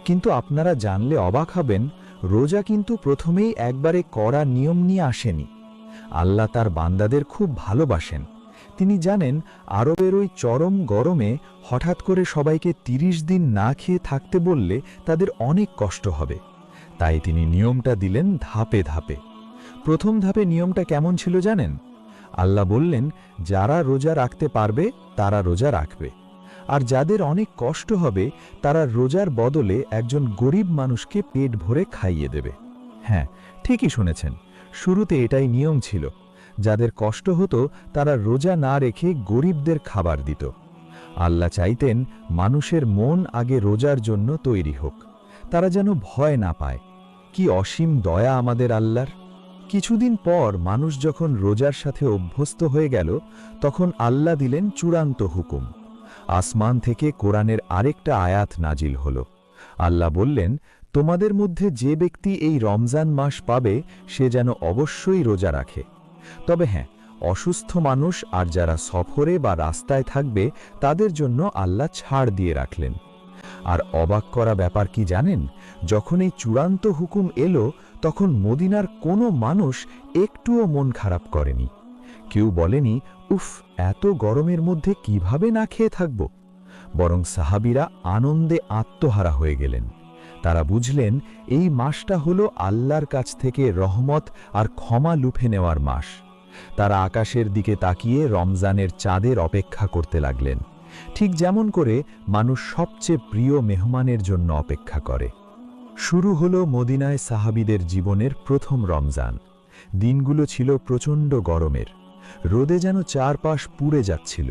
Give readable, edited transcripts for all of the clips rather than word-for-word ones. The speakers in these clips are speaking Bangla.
কিন্তু আপনারা জানলে অবাক হবেন, রোজা কিন্তু প্রথমেই একবারে কড়া নিয়ম নিয়ে আসেনি। আল্লাহ তার বান্দাদের খুব ভালোবাসেন। তিনি জানেন আরবের ওই চরম গরমে হঠাৎ করে সবাইকে ৩০ দিন না খেয়ে থাকতে বললে তাদের অনেক কষ্ট হবে। তাই তিনি নিয়মটা দিলেন ধাপে ধাপে। প্রথম ধাপে নিয়মটা কেমন ছিল জানেন? আল্লাহ বললেন, যারা রোজা রাখতে পারবে তারা রোজা রাখবে, আর যাদের অনেক কষ্ট হবে তারা রোজার বদলে একজন গরিব মানুষকে পেট ভরে খাইয়ে দেবে। হ্যাঁ, ঠিকই শুনেছেন, শুরুতে এটাই নিয়ম ছিল। যাদের কষ্ট হতো তারা রোজা না রেখে গরিবদের খাবার দিত। আল্লাহ চাইতেন মানুষের মন আগে রোজার জন্য তৈরি হোক, তারা যেন ভয় না পায়। কি অসীম দয়া আমাদের আল্লাহর! কিছুদিন পর মানুষ যখন রোজার সাথে অভ্যস্ত হয়ে গেল, তখন আল্লাহ দিলেন চূড়ান্ত হুকুম। আসমান থেকে কোরআনের আরেকটা আয়াত নাজিল হল। আল্লাহ বললেন, তোমাদের মধ্যে যে ব্যক্তি এই রমজান মাস পাবে সে যেন অবশ্যই রোজা রাখে। তবে হ্যাঁ, অসুস্থ মানুষ আর যারা সফরে বা রাস্তায় থাকবে তাদের জন্য আল্লাহ ছাড় দিয়ে রাখলেন। আর অবাক করা ব্যাপার কি জানেন? যখন এই চূড়ান্ত হুকুম এলো, তখন মদিনার কোনো মানুষ একটুও মন খারাপ করেনি। কেউ বলেনি, উফ, এত গরমের মধ্যে কিভাবে না খেয়ে থাকব। বরং সাহাবীরা আনন্দে আত্মহারা হয়ে গেলেন। তারা বুঝলেন এই মাসটা হলো আল্লাহর কাছ থেকে রহমত আর ক্ষমা লুফে নেওয়ার মাস। তারা আকাশের দিকে তাকিয়ে রমজানের চাঁদের অপেক্ষা করতে লাগলেন, ঠিক যেমন করে মানুষ সবচেয়ে প্রিয় মেহমানের জন্য অপেক্ষা করে। শুরু হলো মদিনায় সাহাবীদের জীবনের প্রথম রমজান। দিনগুলো ছিল প্রচণ্ড গরমের, রোদে যেন চারপাশ পুড়ে যাচ্ছিল।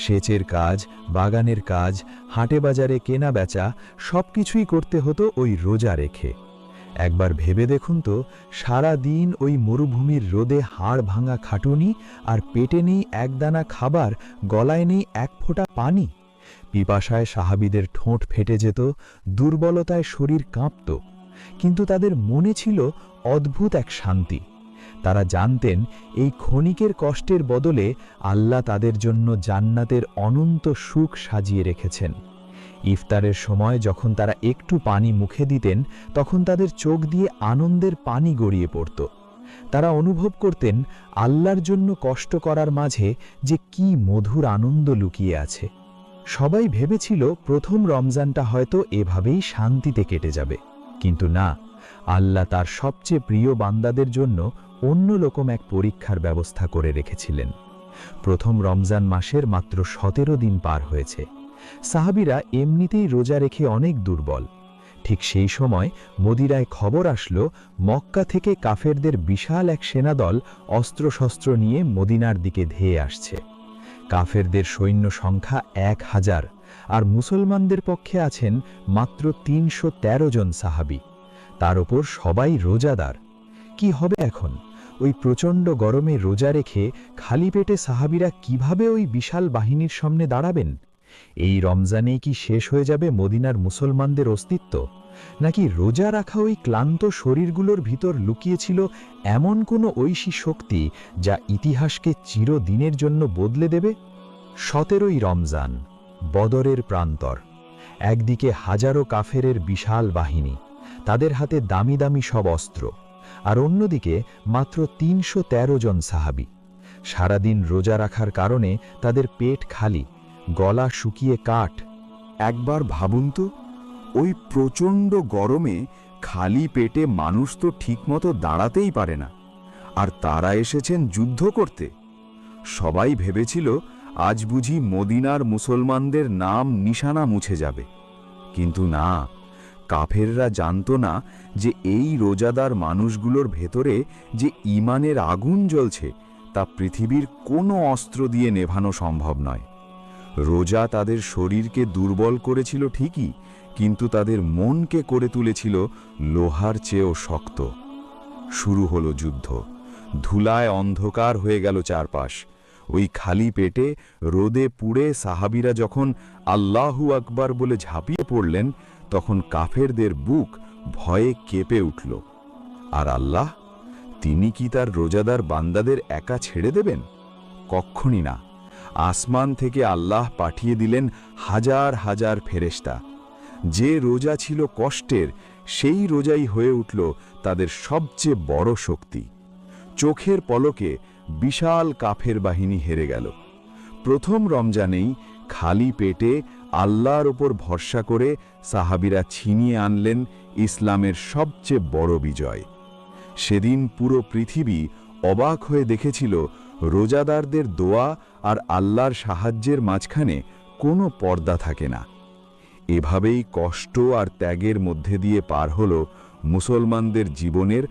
সেচের কাজ, বাগানের কাজ, হাটে বাজারে কেনা বেচা সবকিছুই করতে হতো ওই রোজা রেখে। একবার ভেবে দেখুন তো, সারা দিন ওই মরুভূমির রোদে হাড় ভাঙা খাটুনি, আর পেটে নেই একদানা খাবার, গলায় নেই এক ফোঁটা পানি। পিপাসায় সাহাবীদের ঠোঁট ফেটে যেত, দুর্বলতায় শরীর কাঁপত, কিন্তু তাদের মনে ছিল অদ্ভুত এক শান্তি। তারা জানতেন এই ক্ষণিকের কষ্টের বদলে আল্লাহ তাদের জন্য জান্নাতের অনন্ত সুখ সাজিয়ে রেখেছেন। ইফতারের সময় যখন তারা একটু পানি মুখে দিতেন, তখন তাদের চোখ দিয়ে আনন্দের পানি গড়িয়ে পড়ত। তারা অনুভব করতেন আল্লাহর জন্য কষ্ট করার মাঝে যে কি মধুর আনন্দ লুকিয়ে আছে। সবাই ভেবেছিল প্রথম রমজানটা হয়তো এভাবেই শান্তিতে কেটে যাবে, কিন্তু না, আল্লাহ তার সবচেয়ে প্রিয় বান্দাদের জন্য অন্যরকম এক পরীক্ষার ব্যবস্থা করে রেখেছিলেন। প্রথম রমজান মাসের মাত্র ১৭ দিন পার হয়েছে। সাহাবীরা এমনিতেই রোজা রেখে অনেক দুর্বল। ঠিক সেই সময় মদিনায় খবর আসলো, মক্কা থেকে কাফেরদের বিশাল এক সেনাদল অস্ত্রশস্ত্র নিয়ে মদিনার দিকে ধেয়ে আসছে। কাফেরদের সৈন্য সংখ্যা ১,০০০, আর মুসলমানদের পক্ষে আছেন মাত্র ৩১৩ জন সাহাবী। তার ওপর সবাই রোজাদার। কি হবে এখন? ওই প্রচণ্ড গরমে রোজা রেখে খালি পেটে সাহাবীরা কিভাবে ওই বিশাল বাহিনীর সামনে দাঁড়াবেন? এই রমজানেই কি শেষ হয়ে যাবে মদিনার মুসলমানদের অস্তিত্ব? নাকি রোজা রাখা ওই ক্লান্ত শরীরগুলোর ভিতর লুকিয়েছিল এমন কোনো ঐশী শক্তি যা ইতিহাসকে চিরদিনের জন্য বদলে দেবে? ১৭ই রমজান, বদরের প্রান্তর। একদিকে হাজারো কাফেরের বিশাল বাহিনী, তাদের হাতে দামি দামি সব অস্ত্র, আর অন্যদিকে মাত্র ৩১৩ জন সাহাবী। সারাদিন রোজা রাখার কারণে তাদের পেট খালি, গলা শুকিয়ে কাঠ। একবার ভাবুন তো, ওই প্রচণ্ড গরমে খালি পেটে মানুষ তো ঠিকমতো দাঁড়াতেই পারে না, আর তারা এসেছেন যুদ্ধ করতে। সবাই ভেবেছিল আজ বুঝি মদিনার মুসলমানদের নাম নিশানা মুছে যাবে, কিন্তু না, কাফেররা জানতো না যে এই রোজাদার মানুষগুলোর ভেতরে যে ঈমানের আগুন জ্বলছে তা পৃথিবীর কোনো অস্ত্র দিয়ে নেভানো সম্ভব নয়। রোজা তাদের শরীরকে দুর্বল করেছিল ঠিকই, কিন্তু তাদের মনকে করে তুলেছিল লোহার চেয়েও শক্ত। শুরু হলো যুদ্ধ। ধুলায় অন্ধকার হয়ে গেল চারপাশ। ওই খালি পেটে রোদে পুড়ে সাহাবীরা যখন আল্লাহু আকবার বলে ঝাঁপিয়ে পড়লেন, তখন কাফেরদের বুক ভয়ে কেঁপে উঠল। আর আল্লাহ, তিনি কি তার রোজাদার বান্দাদের একা ছেড়ে দেবেন? কক্ষণই না। আসমান থেকে আল্লাহ পাঠিয়ে দিলেন হাজার হাজার ফেরেশতা। যে রোজা ছিল কষ্টের, সেই রোজাই হয়ে উঠল তাদের সবচেয়ে বড় শক্তি। চোখের পলকে বিশাল কাফের বাহিনী হেরে গেল। প্রথম রমজানেই খালি পেটে আল্লাহর ওপর ভরসা করে সাহাবীরা ছিনিয়ে আনলেন ইসলামের সবচেয়ে বড় বিজয়। সেদিন পুরো পৃথিবী অবাক হয়ে দেখেছিল রোজাদারদের দোয়া আর আল্লাহর সাহায্যের মাঝখানে কোনো পর্দা থাকে না। এভাবেই কষ্ট আর ত্যাগের মধ্যে দিয়ে পার হল মুসলমানদের জীবনের